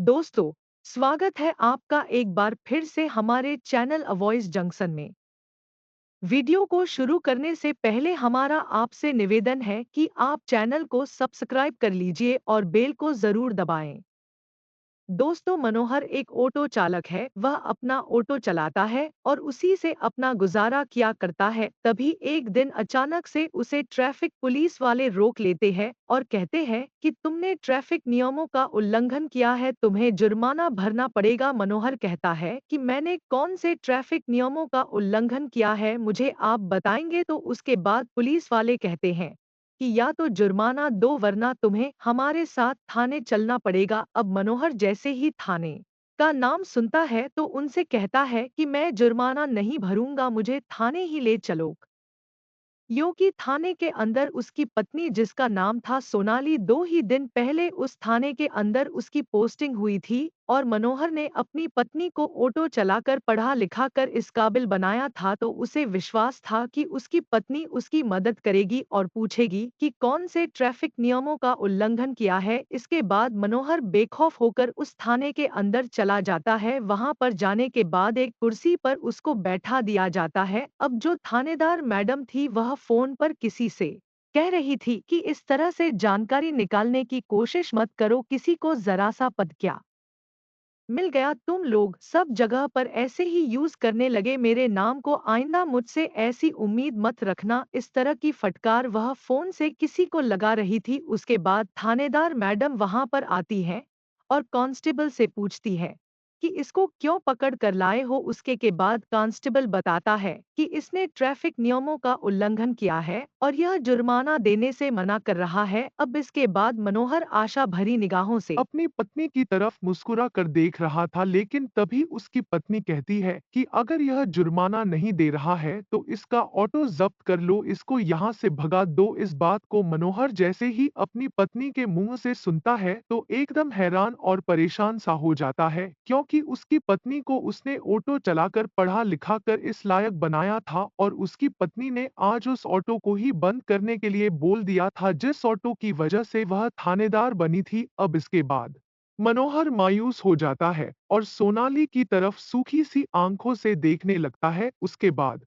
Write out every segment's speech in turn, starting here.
दोस्तों, स्वागत है आपका एक बार फिर से हमारे चैनल अ वॉइस जंक्शन में। वीडियो को शुरू करने से पहले हमारा आपसे निवेदन है कि आप चैनल को सब्सक्राइब कर लीजिए और बेल को जरूर दबाएं। दोस्तों, मनोहर एक ऑटो चालक है। वह अपना ऑटो चलाता है और उसी से अपना गुजारा किया करता है। तभी एक दिन अचानक से उसे ट्रैफिक पुलिस वाले रोक लेते हैं और कहते हैं कि तुमने ट्रैफिक नियमों का उल्लंघन किया है, तुम्हें जुर्माना भरना पड़ेगा। मनोहर कहता है कि मैंने कौन से ट्रैफिक नियमों का उल्लंघन किया है, मुझे आप बताएंगे। तो उसके बाद पुलिस वाले कहते हैं कि या तो जुर्माना दो वरना तुम्हें हमारे साथ थाने चलना पड़ेगा। अब मनोहर जैसे ही थाने का नाम सुनता है तो उनसे कहता है कि मैं जुर्माना नहीं भरूंगा, मुझे थाने ही ले चलो। योगी थाने के अंदर उसकी पत्नी, जिसका नाम था सोनाली, 2 ही दिन पहले उस थाने के अंदर उसकी पोस्टिंग हुई थी और मनोहर ने अपनी पत्नी को ऑटो चलाकर पढ़ा लिखा कर इस काबिल बनाया था। तो उसे विश्वास था कि उसकी पत्नी उसकी मदद करेगी और पूछेगी कि कौन से ट्रैफिक नियमों का उल्लंघन किया है। इसके बाद मनोहर बेखौफ होकर उस थाने के अंदर चला जाता है। वहां पर जाने के बाद एक कुर्सी पर उसको बैठा दिया जाता है। अब जो थानेदार मैडम थी वह फोन पर किसी से कह रही थी कि इस तरह से जानकारी निकालने की कोशिश मत करो, किसी को जरा सा पद क्या मिल गया, तुम लोग सब जगह पर ऐसे ही यूज करने लगे मेरे नाम को, आइंदा मुझसे ऐसी उम्मीद मत रखना। इस तरह की फटकार वह फोन से किसी को लगा रही थी। उसके बाद थानेदार मैडम वहां पर आती है और कांस्टेबल से पूछती है कि इसको क्यों पकड़ कर लाए हो। उसके के बाद कांस्टेबल बताता है कि इसने ट्रैफिक नियमों का उल्लंघन किया है और यह जुर्माना देने से मना कर रहा है। अब इसके बाद मनोहर आशा भरी निगाहों से अपनी पत्नी की तरफ मुस्कुरा कर देख रहा था, लेकिन तभी उसकी पत्नी कहती है कि अगर यह जुर्माना नहीं दे रहा है तो इसका ऑटो जब्त कर लो, इसको यहाँ से भगा दो। इस बात को मनोहर जैसे ही अपनी पत्नी के मुंह से सुनता है तो एकदम हैरान और परेशान सा हो जाता है, क्योंकि उसकी पत्नी को उसने ऑटो चलाकर पढ़ा लिखा कर इस लायक बनाया था और उसकी पत्नी ने आज उस ऑटो को ही बंद करने के लिए बोल दिया था, जिस ऑटो की वजह से वह थानेदार बनी थी। अब इसके बाद मनोहर मायूस हो जाता है और सोनाली की तरफ सूखी सी आंखों से देखने लगता है। उसके बाद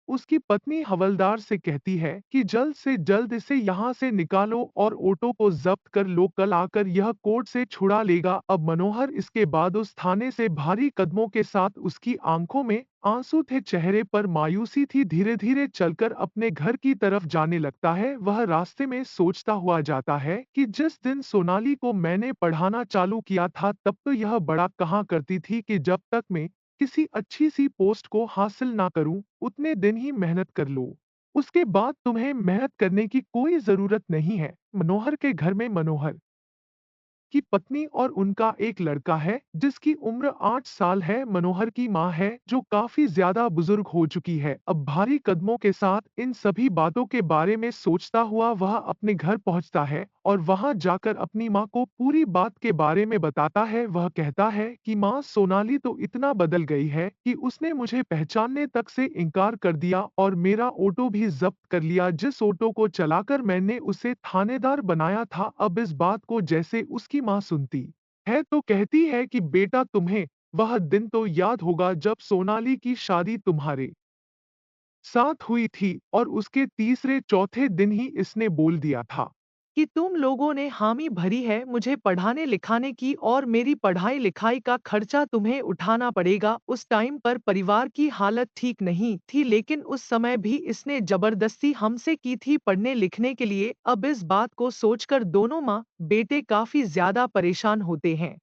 उसकी पत्नी हवलदार से कहती है कि जल्द से जल्द इसे यहाँ से निकालो और ऑटो को जब्त कर लो, कल आकर यह कोर्ट से छुड़ा लेगा। अब मनोहर इसके बाद उस थाने से भारी कदमों के साथ, उसकी आंखों में आंसू थे, चेहरे पर मायूसी थी, धीरे धीरे चलकर अपने घर की तरफ जाने लगता है। वह रास्ते में सोचता हुआ जाता है कि जिस दिन सोनाली को मैंने पढ़ाना चालू किया था तब तो यह बड़ा कहा करती थी कि जब तक मैं किसी अच्छी सी पोस्ट को हासिल ना करूं उतने दिन ही मेहनत कर लो, उसके बाद तुम्हें मेहनत करने की कोई जरूरत नहीं है। मनोहर के घर में मनोहर की पत्नी और उनका एक लड़का है जिसकी उम्र 8 साल है। मनोहर की मां है जो काफी ज्यादा बुजुर्ग हो चुकी है। अब भारी कदमों के साथ इन सभी बातों के बारे में सोचता हुआ वह अपने घर पहुंचता है और वहां जाकर अपनी मां को पूरी बात के बारे में बताता है। वह कहता है कि मां, सोनाली तो इतना बदल गई है कि उसने मुझे पहचानने तक से इनकार कर दिया और मेरा ऑटो भी जब्त कर लिया, जिस ऑटो को चलाकर मैंने उसे थानेदार बनाया था। अब इस बात को जैसे उसकी मां सुनती है तो कहती है कि बेटा, तुम्हें वह दिन तो याद होगा जब सोनाली की शादी तुम्हारे साथ हुई थी और उसके तीसरे चौथे दिन ही इसने बोल दिया था कि तुम लोगों ने हामी भरी है मुझे पढ़ाने लिखाने की और मेरी पढ़ाई लिखाई का खर्चा तुम्हें उठाना पड़ेगा। उस टाइम पर परिवार की हालत ठीक नहीं थी, लेकिन उस समय भी इसने जबरदस्ती हमसे की थी पढ़ने लिखने के लिए। अब इस बात को सोचकर दोनों माँ बेटे काफी ज्यादा परेशान होते हैं।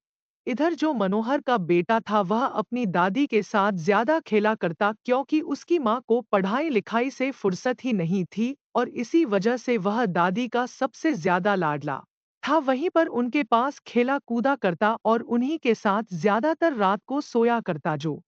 इधर जो मनोहर का बेटा था वह अपनी दादी के साथ ज्यादा खेला करता, क्योंकि उसकी माँ को पढ़ाई लिखाई से फुर्सत ही नहीं थी और इसी वजह से वह दादी का सबसे ज्यादा लाडला था। वहीं पर उनके पास खेला कूदा करता और उन्हीं के साथ ज्यादातर रात को सोया करता। जो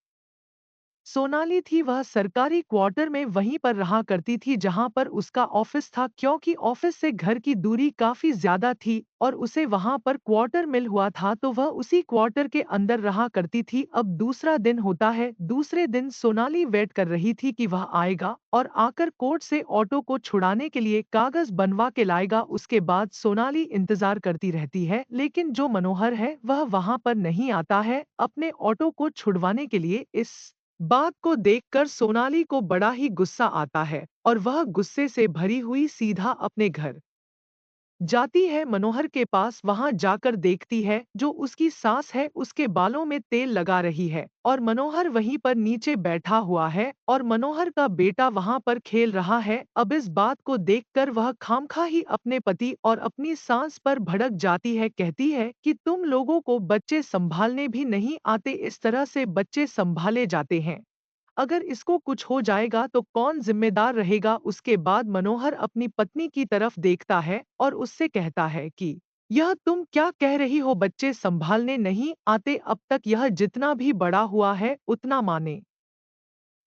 सोनाली थी वह सरकारी क्वार्टर में वहीं पर रहा करती थी जहां पर उसका ऑफिस था, क्योंकि ऑफिस से घर की दूरी काफी ज्यादा थी और उसे वहां पर क्वार्टर मिल हुआ था, तो वह उसी क्वार्टर के अंदर रहा करती थी। अब दूसरा दिन होता है। दूसरे दिन सोनाली वेट कर रही थी कि वह आएगा और आकर कोर्ट से ऑटो को छुड़ाने के लिए कागज बनवा के लाएगा। उसके बाद सोनाली इंतजार करती रहती है, लेकिन जो मनोहर है वह वहां पर नहीं आता है अपने ऑटो को छुड़वाने के लिए। इस बात को देखकर सोनाली को बड़ा ही गुस्सा आता है और वह गुस्से से भरी हुई सीधा अपने घर जाती है। मनोहर के पास वहां जाकर देखती है जो उसकी सास है उसके बालों में तेल लगा रही है और मनोहर वहीं पर नीचे बैठा हुआ है और मनोहर का बेटा वहां पर खेल रहा है। अब इस बात को देखकर वह खामखा ही अपने पति और अपनी सास पर भड़क जाती है। कहती है कि तुम लोगों को बच्चे संभालने भी नहीं आते, इस तरह से बच्चे संभाले जाते हैं। अगर इसको कुछ हो जाएगा तो कौन जिम्मेदार रहेगा। उसके बाद मनोहर अपनी पत्नी की तरफ देखता है और उससे कहता है कि यह तुम क्या कह रही हो, बच्चे संभालने नहीं आते। अब तक यह जितना भी बड़ा हुआ है उतना माने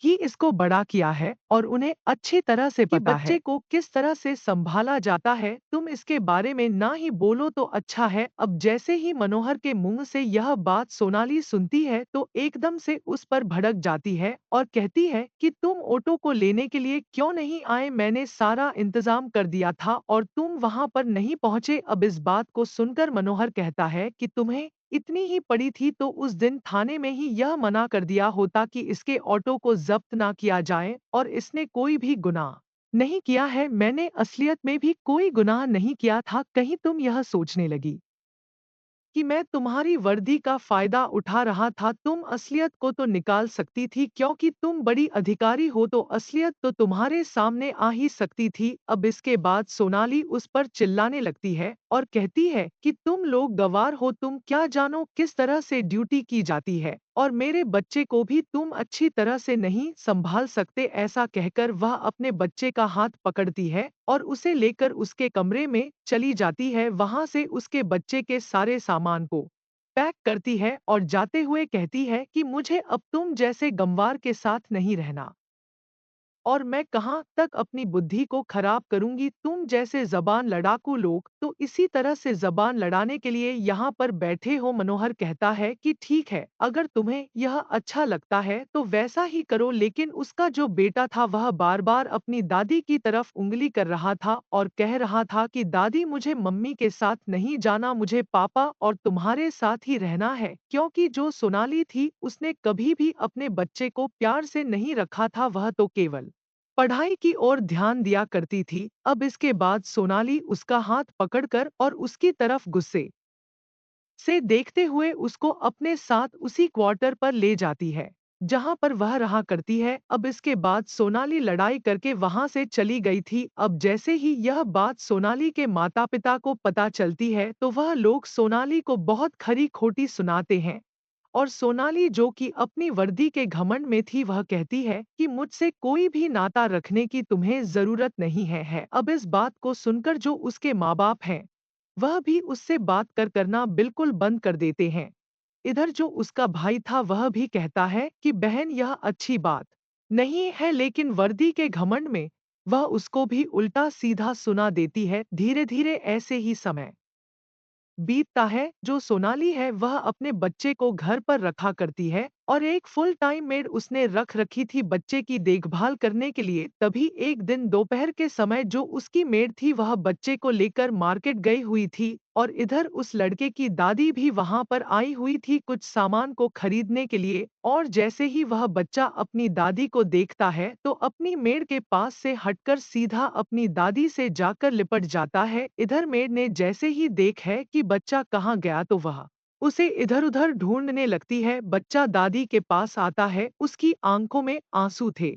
ही इसको बड़ा किया है और उन्हें अच्छी तरह से कि पता बच्चे है को किस तरह से संभाला जाता है। तुम इसके बारे में ना ही बोलो तो अच्छा है। अब जैसे ही मनोहर के मुंह से यह बात सोनाली सुनती है तो एकदम से उस पर भड़क जाती है और कहती है कि तुम ऑटो को लेने के लिए क्यों नहीं आए, मैंने सारा इंतजाम कर दिया था और तुम वहां पर नहीं पहुंचे। अब इस बात को सुनकर मनोहर कहता है कि तुम्हें इतनी ही पड़ी थी तो उस दिन थाने में ही यह मना कर दिया होता कि इसके ऑटो को जब्त ना किया जाए और इसने कोई भी गुनाह नहीं किया है। मैंने असलियत में भी कोई गुनाह नहीं किया था। कहीं तुम यह सोचने लगी कि मैं तुम्हारी वर्दी का फायदा उठा रहा था। तुम असलियत को तो निकाल सकती थी, क्योंकि तुम बड़ी अधिकारी हो तो असलियत तो तुम्हारे सामने आ ही सकती थी। अब इसके बाद सोनाली उस पर चिल्लाने लगती है और कहती है कि तुम लोग गवार हो, तुम क्या जानो किस तरह से ड्यूटी की जाती है और मेरे बच्चे को भी तुम अच्छी तरह से नहीं संभाल सकते। ऐसा कहकर वह अपने बच्चे का हाथ पकड़ती है और उसे लेकर उसके कमरे में चली जाती है। वहां से उसके बच्चे के सारे सामान को पैक करती है और जाते हुए कहती है कि मुझे अब तुम जैसे गंवार के साथ नहीं रहना और मैं कहाँ तक अपनी बुद्धि को खराब करूंगी। तुम जैसे जबान लड़ाकू लोग तो इसी तरह से जबान लड़ाने के लिए यहाँ पर बैठे हो। मनोहर कहता है कि ठीक है, अगर तुम्हें यह अच्छा लगता है तो वैसा ही करो। लेकिन उसका जो बेटा था वह बार बार अपनी दादी की तरफ उंगली कर रहा था और कह रहा था कि दादी मुझे मम्मी के साथ नहीं जाना, मुझे पापा और तुम्हारे साथ ही रहना है। क्योंकि जो सोनाली थी उसने कभी भी अपने बच्चे को प्यार से नहीं रखा था, वह तो केवल पढ़ाई की ओर ध्यान दिया करती थी। अब इसके बाद सोनाली उसका हाथ पकड़कर और उसकी तरफ गुस्से से देखते हुए उसको अपने साथ उसी क्वार्टर पर ले जाती है जहां पर वह रहा करती है। अब इसके बाद सोनाली लड़ाई करके वहां से चली गई थी। अब जैसे ही यह बात सोनाली के माता पिता को पता चलती है तो वह लोग सोनाली को बहुत खरी खोटी सुनाते हैं और सोनाली जो कि अपनी वर्दी के घमंड में थी वह कहती है कि मुझसे कोई भी नाता रखने की तुम्हें जरूरत नहीं है। अब इस बात को सुनकर जो उसके माँ बाप हैं वह भी उससे बात करना बिल्कुल बंद कर देते हैं। इधर जो उसका भाई था वह भी कहता है कि बहन यह अच्छी बात नहीं है, लेकिन वर्दी के घमंड में वह उसको भी उल्टा सीधा सुना देती है। धीरे धीरे ऐसे ही समय बीतता है। जो सोनाली है वह अपने बच्चे को घर पर रखा करती है और एक फुल टाइम मेड उसने रख रखी थी बच्चे की देखभाल करने के लिए। तभी एक दिन दोपहर के समय जो उसकी मेड थी वह बच्चे को लेकर मार्केट गई हुई थी और इधर उस लड़के की दादी भी वहां पर आई हुई थी कुछ सामान को खरीदने के लिए। और जैसे ही वह बच्चा अपनी दादी को देखता है तो अपनी मेड के पास से हटकर सीधा अपनी दादी से जाकर लिपट जाता है। इधर मेड ने जैसे ही देख है कि बच्चा कहाँ गया तो वह उसे इधर-उधर ढूंढने लगती है। बच्चा दादी के पास आता है, उसकी आंखों में आंसू थे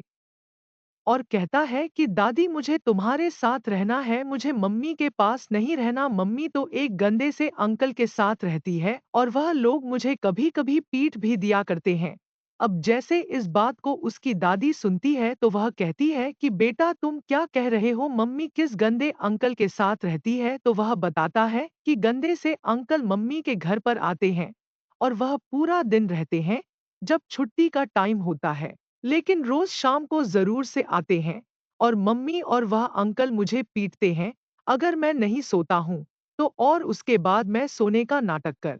और कहता है कि दादी मुझे तुम्हारे साथ रहना है, मुझे मम्मी के पास नहीं रहना। मम्मी तो एक गंदे से अंकल के साथ रहती है और वह लोग मुझे कभी-कभी पीट भी दिया करते हैं। अब जैसे इस बात को उसकी दादी सुनती है तो वह कहती है कि बेटा तुम क्या कह रहे हो, मम्मी किस गंदे अंकल के साथ रहती है। तो वह बताता है कि गंदे से अंकल मम्मी के घर पर आते हैं और वह पूरा दिन रहते हैं जब छुट्टी का टाइम होता है। लेकिन रोज शाम को जरूर से आते हैं और मम्मी और वह अंकल मुझे पीटते हैं अगर मैं नहीं सोता हूँ तो, और उसके बाद मैं सोने का नाटक कर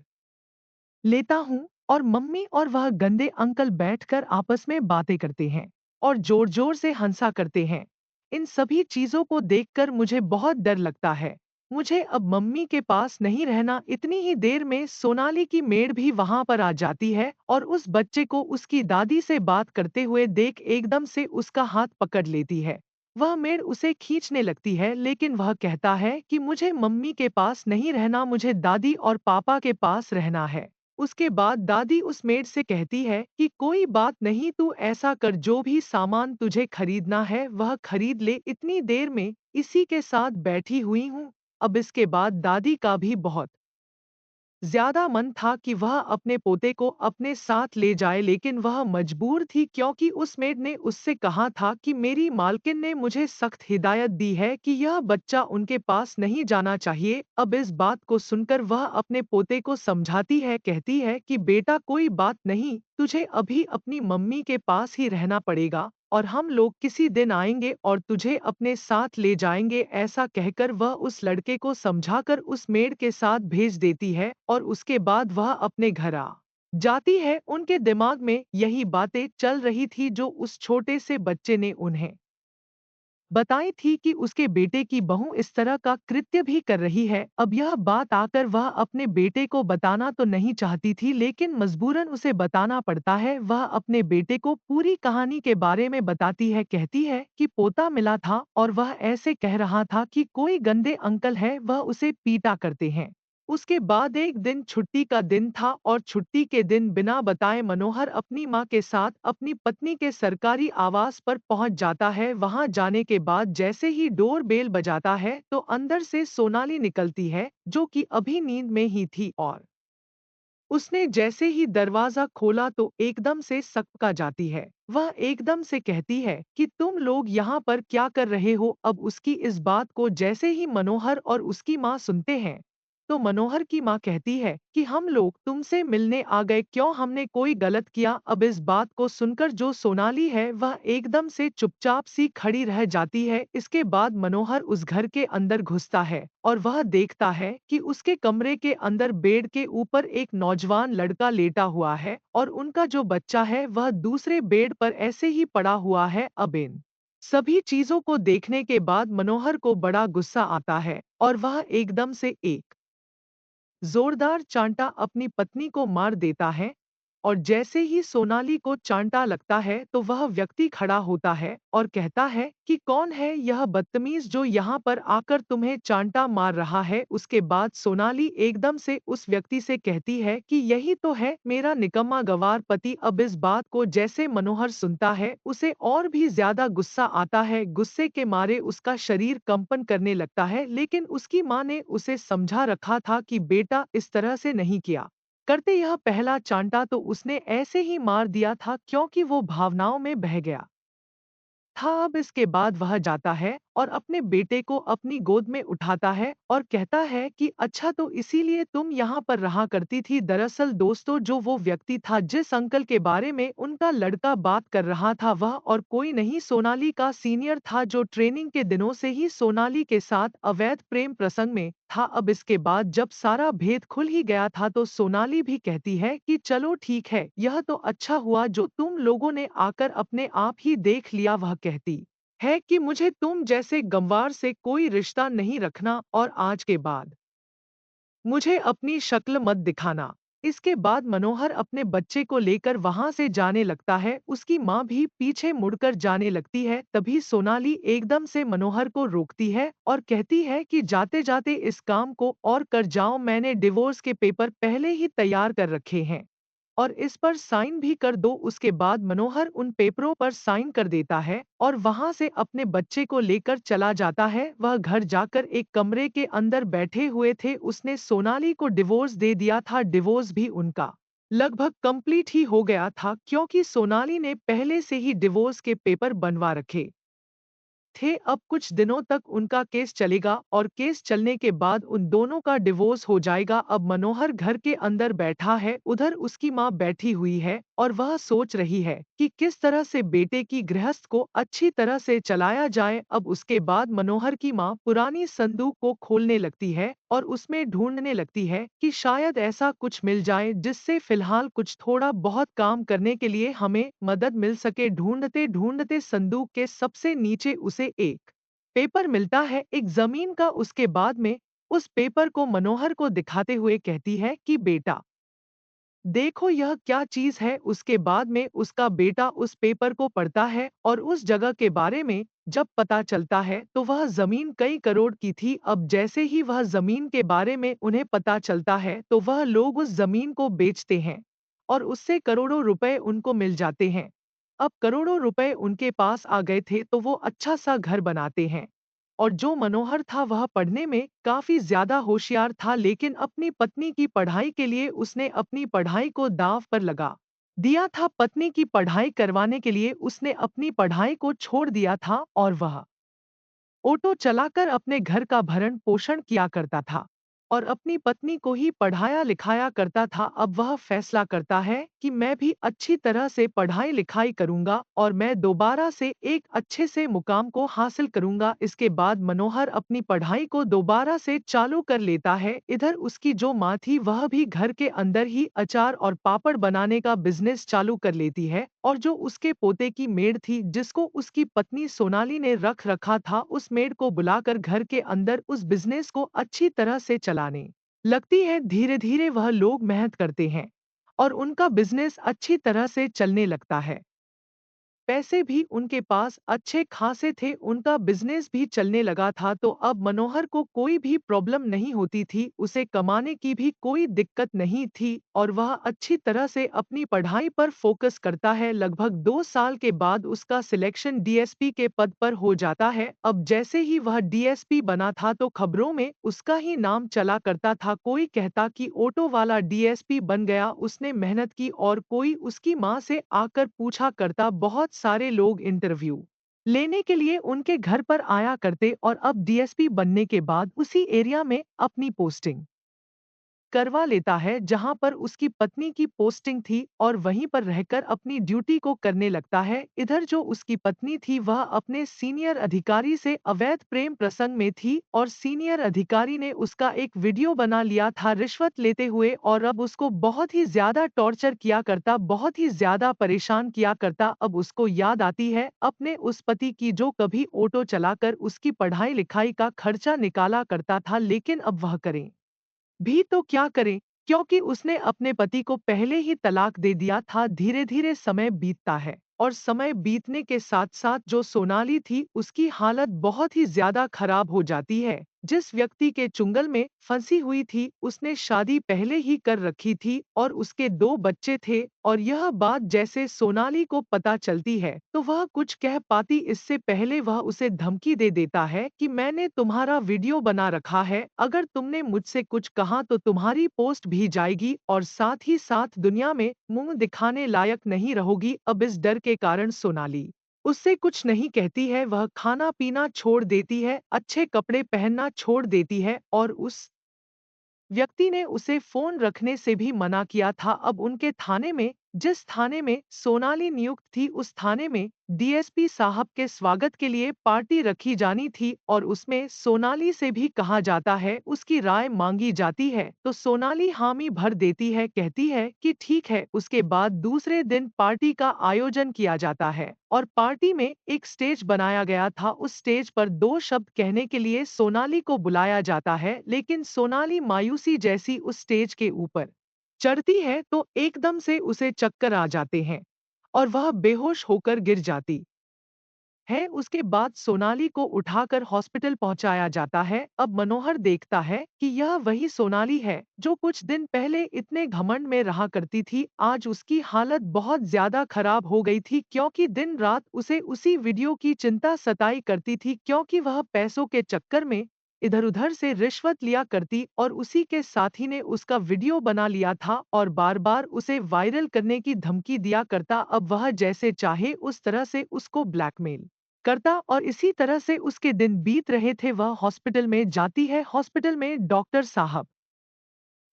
लेता हूँ और मम्मी और वह गंदे अंकल बैठकर आपस में बातें करते हैं और जोर जोर से हंसा करते हैं। इन सभी चीजों को देखकर मुझे बहुत डर लगता है। मुझे अब मम्मी के पास नहीं रहना। इतनी ही देर में सोनाली की मेड भी वहां पर आ जाती है और उस बच्चे को उसकी दादी से बात करते हुए देख एकदम से उसका हाथ पकड़ लेती है। वह मेड उसे खींचने लगती है लेकिन वह कहता है कि मुझे मम्मी के पास नहीं रहना, मुझे दादी और पापा के पास रहना है। उसके बाद दादी उस मेड से कहती है कि कोई बात नहीं, तू ऐसा कर, जो भी सामान तुझे खरीदना है वह खरीद ले, इतनी देर में इसी के साथ बैठी हुई हूँ। अब इसके बाद दादी का भी बहुत ज्यादा मन था कि वह अपने पोते को अपने साथ ले जाए, लेकिन वह मजबूर थी क्योंकि उस मेड ने उससे कहा था कि मेरी मालकिन ने मुझे सख्त हिदायत दी है कि यह बच्चा उनके पास नहीं जाना चाहिए। अब इस बात को सुनकर वह अपने पोते को समझाती है, कहती है कि बेटा कोई बात नहीं, तुझे अभी अपनी मम्मी के पास ही रहना पड़ेगा और हम लोग किसी दिन आएंगे और तुझे अपने साथ ले जाएंगे। ऐसा कहकर वह उस लड़के को समझाकर उस मेड के साथ भेज देती है और उसके बाद वह अपने घर आ जाती है। उनके दिमाग में यही बातें चल रही थी जो उस छोटे से बच्चे ने उन्हें बताई थी कि उसके बेटे की बहू इस तरह का कृत्य भी कर रही है। अब यह बात आकर वह अपने बेटे को बताना तो नहीं चाहती थी लेकिन मजबूरन उसे बताना पड़ता है। वह अपने बेटे को पूरी कहानी के बारे में बताती है, कहती है कि पोता मिला था और वह ऐसे कह रहा था कि कोई गंदे अंकल है, वह उसे पीटा करते हैं। उसके बाद एक दिन छुट्टी का दिन था और छुट्टी के दिन बिना बताए मनोहर अपनी मां के साथ अपनी पत्नी के सरकारी आवास पर पहुंच जाता है। वहां जाने के बाद जैसे ही डोर बेल बजाता है तो अंदर से सोनाली निकलती है जो कि अभी नींद में ही थी और उसने जैसे ही दरवाजा खोला तो एकदम से सकका जाती है। वह एकदम से कहती है कि तुम लोग यहाँ पर क्या कर रहे हो। अब उसकी इस बात को जैसे ही मनोहर और उसकी माँ सुनते हैं तो मनोहर की माँ कहती है कि हम लोग तुमसे मिलने आ गए, क्यों हमने कोई गलत किया। अब इस बात को सुनकर जो सोनाली है वह एकदम से चुपचाप सी खड़ी रह जाती है। इसके बाद मनोहर उस घर के अंदर घुसता है और वह देखता है कि उसके कमरे के अंदर बेड के ऊपर एक नौजवान लड़का लेटा हुआ है और उनका जो बच्चा है वह दूसरे बेड पर ऐसे ही पड़ा हुआ है। अब इन सभी चीजों को देखने के बाद मनोहर को बड़ा गुस्सा आता है और वह एकदम से एक जोरदार चांटा अपनी पत्नी को मार देता है और जैसे ही सोनाली को चांटा लगता है तो वह व्यक्ति खड़ा होता है और कहता है कि कौन है यह बदतमीज जो यहाँ पर आकर तुम्हें चांटा मार रहा है। उसके बाद सोनाली एकदम से उस व्यक्ति से कहती है कि यही तो है मेरा निकम्मा गवार पति। अब इस बात को जैसे मनोहर सुनता है उसे और भी ज्यादा गुस्सा आता है। गुस्से के मारे उसका शरीर कंपन करने लगता है, लेकिन उसकी माँ ने उसे समझा रखा था कि बेटा इस तरह से नहीं किया करते। यह पहला चांटा तो उसने ऐसे ही मार दिया था क्योंकि वो भावनाओं में बह गया था। अब इसके बाद वह जाता है और अपने बेटे को अपनी गोद में उठाता है और कहता है कि अच्छा तो इसीलिए तुम यहाँ पर रहा करती थी। दरअसल दोस्तों जो वो व्यक्ति था जिस अंकल के बारे में उनका लड़का बात कर रहा था वह और कोई नहीं सोनाली का सीनियर था जो ट्रेनिंग के दिनों से ही सोनाली के साथ अवैध प्रेम प्रसंग में था। अब इसके बाद जब सारा भेद खुल ही गया था तो सोनाली भी कहती है कि चलो ठीक है, यह तो अच्छा हुआ जो तुम लोगों ने आकर अपने आप ही देख लिया। वह कहती है कि मुझे तुम जैसे गंवार से कोई रिश्ता नहीं रखना और आज के बाद मुझे अपनी शक्ल मत दिखाना। इसके बाद मनोहर अपने बच्चे को लेकर वहां से जाने लगता है। उसकी माँ भी पीछे मुड़कर जाने लगती है। तभी सोनाली एकदम से मनोहर को रोकती है और कहती है कि जाते जाते इस काम को और कर जाओ, मैंने डिवोर्स के पेपर पहले ही तैयार कर रखे हैं और इस पर साइन भी कर दो। उसके बाद मनोहर उन पेपरों पर साइन कर देता है और वहां से अपने बच्चे को लेकर चला जाता है। वह घर जाकर एक कमरे के अंदर बैठे हुए थे, उसने सोनाली को डिवोर्स दे दिया था। डिवोर्स भी उनका लगभग कंप्लीट ही हो गया था क्योंकि सोनाली ने पहले से ही डिवोर्स के पेपर बनवा रखे थे। अब कुछ दिनों तक उनका केस चलेगा और केस चलने के बाद उन दोनों का डिवोर्स हो जाएगा। अब मनोहर घर के अंदर बैठा है, उधर उसकी माँ बैठी हुई है और वह सोच रही है कि किस तरह से बेटे की गृहस्थ को अच्छी तरह से चलाया जाए। अब उसके बाद मनोहर की माँ पुरानी संदूक को खोलने लगती है और उसमें ढूंढने लगती है कि शायद ऐसा कुछ मिल जाए जिससे फिलहाल कुछ थोड़ा बहुत काम करने के लिए हमें मदद मिल सके। ढूंढते ढूंढते संदूक के सबसे नीचे उसे एक पेपर मिलता है, एक जमीन का। उसके बाद में उस पेपर को मनोहर को दिखाते हुए कहती है कि बेटा देखो यह क्या चीज है। उसके बाद में उसका बेटा उस पेपर को पढ़ता है और उस जगह के बारे में जब पता चलता है तो वह जमीन कई करोड़ की थी। अब जैसे ही वह जमीन के बारे में उन्हें पता चलता है तो वह लोग उस जमीन को बेचते हैं और उससे करोड़ों रुपए उनको मिल जाते हैं। अब करोड़ों रुपए उनके पास आ गए थे तो वो अच्छा सा घर बनाते हैं। और जो मनोहर था वह पढ़ने में काफी ज्यादा होशियार था, लेकिन अपनी पत्नी की पढ़ाई के लिए उसने अपनी पढ़ाई को दांव पर लगा दिया था। पत्नी की पढ़ाई करवाने के लिए उसने अपनी पढ़ाई को छोड़ दिया था और वह ऑटो चलाकर अपने घर का भरण पोषण किया करता था और अपनी पत्नी को ही पढ़ाया लिखाया करता था। अब वह फैसला करता है कि मैं भी अच्छी तरह से पढ़ाई लिखाई करूंगा और मैं दोबारा से एक अच्छे से मुकाम को हासिल करूंगा। इसके बाद मनोहर अपनी पढ़ाई को दोबारा से चालू कर लेता है। इधर उसकी जो माँ थी वह भी घर के अंदर ही अचार और पापड़ बनाने का बिजनेस चालू कर लेती है और जो उसके पोते की मेड थी जिसको उसकी पत्नी सोनाली ने रख रखा था, उस मेड को बुलाकर घर के अंदर उस बिजनेस को अच्छी तरह से चलाने लगती है। धीरे धीरे वह लोग मेहनत करते हैं और उनका बिजनेस अच्छी तरह से चलने लगता है। पैसे भी उनके पास अच्छे खासे थे, उनका बिजनेस भी चलने लगा था। तो अब मनोहर को कोई भी प्रॉब्लम नहीं होती थी, उसे कमाने की भी कोई दिक्कत नहीं थी और वह अच्छी तरह से अपनी पढ़ाई पर फोकस करता है। लगभग 2 साल के बाद उसका सिलेक्शन डीएसपी के पद पर हो जाता है। अब जैसे ही वह डीएसपी बना था तो खबरों में उसका ही नाम चला करता था। कोई कहता कि ऑटो वाला डीएसपी बन गया, उसने मेहनत की। और कोई उसकी माँ से आकर पूछा करता। बहुत सारे लोग इंटरव्यू लेने के लिए उनके घर पर आया करते और अब डीएसपी बनने के बाद उसी एरिया में अपनी पोस्टिंग करवा लेता है जहां पर उसकी पत्नी की पोस्टिंग थी और वहीं पर रहकर अपनी ड्यूटी को करने लगता है। इधर जो उसकी पत्नी थी वह अपने सीनियर अधिकारी से अवैध प्रेम प्रसंग में थी और सीनियर अधिकारी ने उसका एक वीडियो बना लिया था रिश्वत लेते हुए और अब उसको बहुत ही ज्यादा टॉर्चर किया करता, बहुत ही ज्यादा परेशान किया करता। अब उसको याद आती है अपने उस पति की जो कभी ऑटो चलाकर उसकी पढ़ाई लिखाई का खर्चा निकाला करता था, लेकिन अब वह करें भी तो क्या करें, क्योंकि उसने अपने पति को पहले ही तलाक दे दिया था। धीरे धीरे समय बीतता है और समय बीतने के साथ साथ जो सोनाली थी उसकी हालत बहुत ही ज्यादा खराब हो जाती है। जिस व्यक्ति के चुंगल में फंसी हुई थी उसने शादी पहले ही कर रखी थी और उसके 2 बच्चे थे और यह बात जैसे सोनाली को पता चलती है तो वह कुछ कह पाती इससे पहले वह उसे धमकी दे देता है कि मैंने तुम्हारा वीडियो बना रखा है, अगर तुमने मुझसे कुछ कहा तो तुम्हारी पोस्ट भी जाएगी और साथ ही साथ दुनिया में मुंह दिखाने लायक नहीं रहोगी। अब इस डर के कारण सोनाली उससे कुछ नहीं कहती है, वह खाना पीना छोड़ देती है, अच्छे कपड़े पहनना छोड़ देती है और उस व्यक्ति ने उसे फोन रखने से भी मना किया था। अब उनके थाने में, जिस थाने में सोनाली नियुक्त थी, उस थाने में डीएसपी साहब के स्वागत के लिए पार्टी रखी जानी थी और उसमें सोनाली से भी कहा जाता है, उसकी राय मांगी जाती है तो सोनाली हामी भर देती है, कहती है कि ठीक है। उसके बाद दूसरे दिन पार्टी का आयोजन किया जाता है और पार्टी में एक स्टेज बनाया गया था। उस स्टेज पर 2 शब्द कहने के लिए सोनाली को बुलाया जाता है, लेकिन सोनाली मायूसी जैसी उस स्टेज के ऊपर चढ़ती है तो एकदम से उसे चक्कर आ जाते हैं और वह बेहोश होकर गिर जाती है। उसके बाद सोनाली को उठाकर हॉस्पिटल पहुंचाया जाता है। अब मनोहर देखता है कि यह वही सोनाली है जो कुछ दिन पहले इतने घमंड में रहा करती थी। आज उसकी हालत बहुत ज्यादा खराब हो गई थी क्योंकि दिन रात उसे उसी वीडियो की चिंता सताई करती थी, क्योंकि वह पैसों के चक्कर में इधर उधर से रिश्वत लिया करती और उसी के साथी ने उसका वीडियो बना लिया था और बार बार उसे वायरल करने की धमकी दिया करता। अब वह जैसे चाहे उस तरह से उसको ब्लैकमेल करता और इसी तरह से उसके दिन बीत रहे थे। वह हॉस्पिटल में जाती है। हॉस्पिटल में डॉक्टर साहब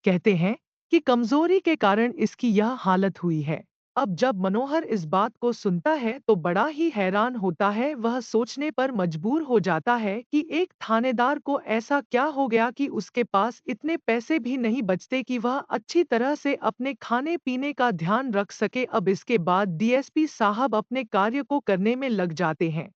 कहते हैं कि कमजोरी के कारण इसकी यह हालत हुई है। अब जब मनोहर इस बात को सुनता है तो बड़ा ही हैरान होता है। वह सोचने पर मजबूर हो जाता है कि एक थानेदार को ऐसा क्या हो गया कि उसके पास इतने पैसे भी नहीं बचते कि वह अच्छी तरह से अपने खाने पीने का ध्यान रख सके। अब इसके बाद डीएसपी साहब अपने कार्य को करने में लग जाते हैं।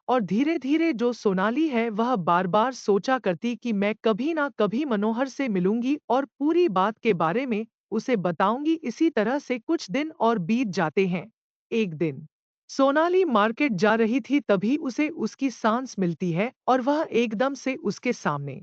और धीरे-धीरे जो सोनाली है वह बार-बार सोचा करती कि मैं कभी ना कभी मनोहर से मिलूंगी और पूरी बात के बारे में उसे बताऊंगी। इसी तरह से कुछ दिन और बीत जाते हैं। एक दिन सोनाली मार्केट जा रही थी, तभी उसे उसकी सांस मिलती है और वह एकदम से उसके सामने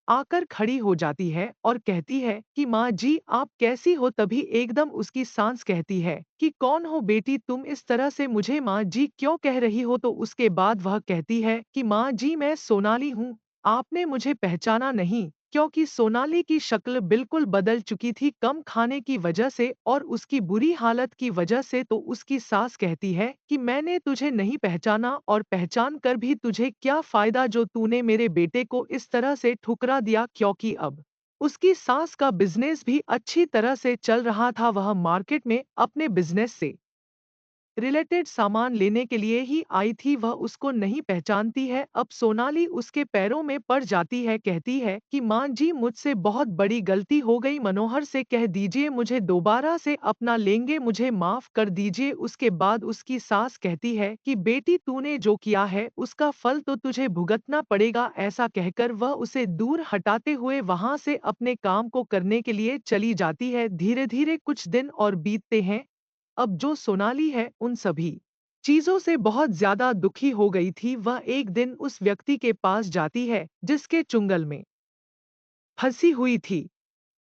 आकर खड़ी हो जाती है और कहती है कि माँ जी आप कैसी हो। तभी एकदम उसकी सांस कहती है कि कौन हो बेटी, तुम इस तरह से मुझे माँ जी क्यों कह रही हो। तो उसके बाद वह कहती है कि माँ जी मैं सोनाली हूँ, आपने मुझे पहचाना नहीं। क्योंकि सोनाली की शक्ल बिल्कुल बदल चुकी थी कम खाने की वजह से और उसकी बुरी हालत की वजह से। तो उसकी सास कहती है कि मैंने तुझे नहीं पहचाना और पहचान कर भी तुझे क्या फायदा जो तूने मेरे बेटे को इस तरह से ठुकरा दिया। क्योंकि अब उसकी सास का बिजनेस भी अच्छी तरह से चल रहा था। वह मार्केट में अपने बिजनेस से रिलेटेड सामान लेने के लिए ही आई थी। वह उसको नहीं पहचानती है। अब सोनाली उसके पैरों में पड़ जाती है, कहती है कि माँ जी मुझसे बहुत बड़ी गलती हो गई, मनोहर से कह दीजिए मुझे दोबारा से अपना लेंगे, मुझे माफ कर दीजिए। उसके बाद उसकी सास कहती है कि बेटी तूने जो किया है उसका फल तो तुझे भुगतना पड़ेगा। ऐसा कहकर वह उसे दूर हटाते हुए वहां से अपने काम को करने के लिए चली जाती है। धीरे धीरे कुछ दिन और बीतते हैं। अब जो सोनाली है उन सभी चीजों से बहुत ज्यादा दुखी हो गई थी। वह एक दिन उस व्यक्ति के पास जाती है जिसके चुंगल में फंसी हुई थी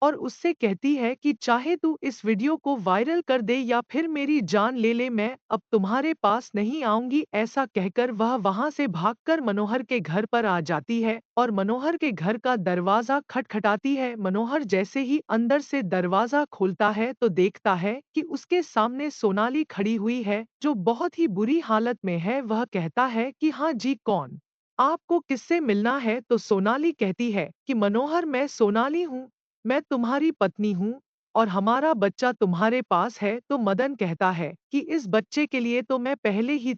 और उससे कहती है कि चाहे तू इस वीडियो को वायरल कर दे या फिर मेरी जान ले ले, मैं अब तुम्हारे पास नहीं आऊंगी। ऐसा कहकर वह वहां से भागकर मनोहर के घर पर आ जाती है और मनोहर के घर का दरवाजा खटखटाती है। मनोहर जैसे ही अंदर से दरवाजा खोलता है तो देखता है कि उसके सामने सोनाली खड़ी हुई है जो बहुत ही बुरी हालत में है। वह कहता है कि हाँ जी कौन, आपको किससे मिलना है। तो सोनाली कहती है कि मनोहर मैं सोनाली हूँ, मैं तुम्हारी पत्नी हूँ और हमारा बच्चा तुम्हारे पास है। तो मदन कहता है कि इस बच्चे के लिए तो मैं पहले ही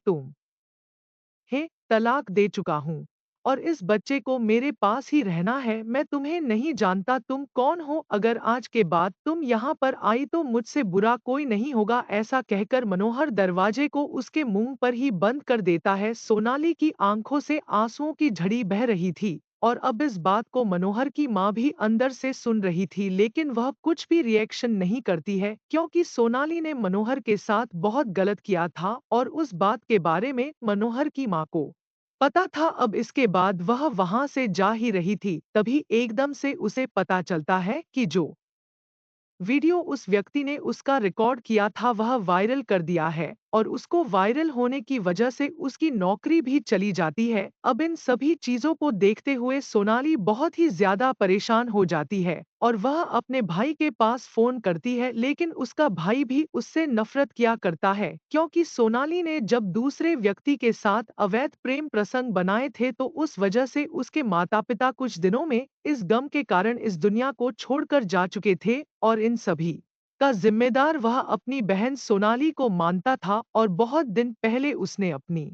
तलाक दे चुका हूँ और इस बच्चे को मेरे पास ही रहना है। मैं तुम्हें नहीं जानता, तुम कौन हो, अगर आज के बाद तुम यहाँ पर आई तो मुझसे बुरा कोई नहीं होगा। ऐसा कहकर मनोहर दरवाजे को उसके मुंह पर ही बंद कर देता है। सोनाली की आंखों से आंसुओं की झड़ी बह रही थी और अब इस बात को मनोहर की माँ भी अंदर से सुन रही थी, लेकिन वह कुछ भी रिएक्शन नहीं करती है क्योंकि सोनाली ने मनोहर के साथ बहुत गलत किया था और उस बात के बारे में मनोहर की माँ को पता था। अब इसके बाद वह वहां से जा ही रही थी, तभी एकदम से उसे पता चलता है कि जो वीडियो उस व्यक्ति ने उसका रिकॉर्ड किया था वह वायरल कर दिया है और उसको वायरल होने की वजह से उसकी नौकरी भी चली जाती है। अब इन सभी चीजों को देखते हुए सोनाली बहुत ही ज्यादा परेशान हो जाती है और वह अपने भाई के पास फोन करती है, लेकिन उसका भाई भी उससे नफरत किया करता है क्योंकि सोनाली ने जब दूसरे व्यक्ति के साथ अवैध प्रेम प्रसंग बनाए थे तो उस वजह से उसके माता पिता कुछ दिनों में इस गम के कारण इस दुनिया को छोड़कर जा चुके थे और इन सभी का जिम्मेदार वह अपनी बहन सोनाली को मानता था और बहुत दिन पहले उसने अपनी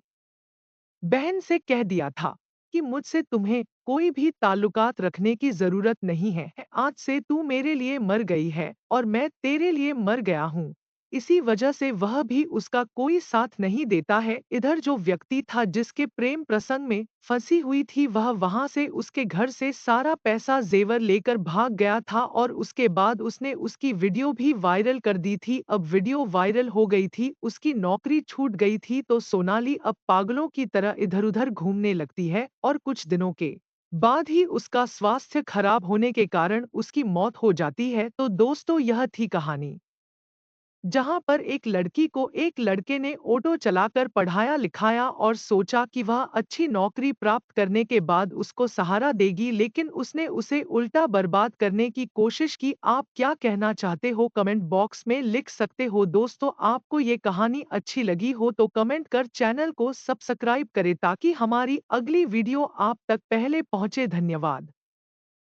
बहन से कह दिया था कि मुझसे तुम्हें कोई भी ताल्लुकात रखने की जरूरत नहीं है। आज से तू मेरे लिए मर गई है और मैं तेरे लिए मर गया हूँ। इसी वजह से वह भी उसका कोई साथ नहीं देता है। इधर जो व्यक्ति था जिसके प्रेम प्रसंग में फंसी हुई थी वह वहां से उसके घर से सारा पैसा जेवर लेकर भाग गया था और उसके बाद उसने उसकी वीडियो भी वायरल कर दी थी। अब वीडियो वायरल हो गई थी, उसकी नौकरी छूट गई थी, तो सोनाली अब पागलों की तरह इधर-उधर घूमने लगती है और कुछ दिनों के बाद ही उसका स्वास्थ्य खराब होने के कारण उसकी मौत हो जाती है। तो दोस्तों यह थी कहानी। जहां पर एक लड़की को एक लड़के ने ऑटो चलाकर पढ़ाया लिखाया और सोचा कि वह अच्छी नौकरी प्राप्त करने के बाद उसको सहारा देगी, लेकिन उसने उसे उल्टा बर्बाद करने की कोशिश की। आप क्या कहना चाहते हो कमेंट बॉक्स में लिख सकते हो। दोस्तों, आपको ये कहानी अच्छी लगी हो तो कमेंट कर चैनल को सब्सक्राइब करें ताकि हमारी अगली वीडियो आप तक पहले पहुंचे। धन्यवाद।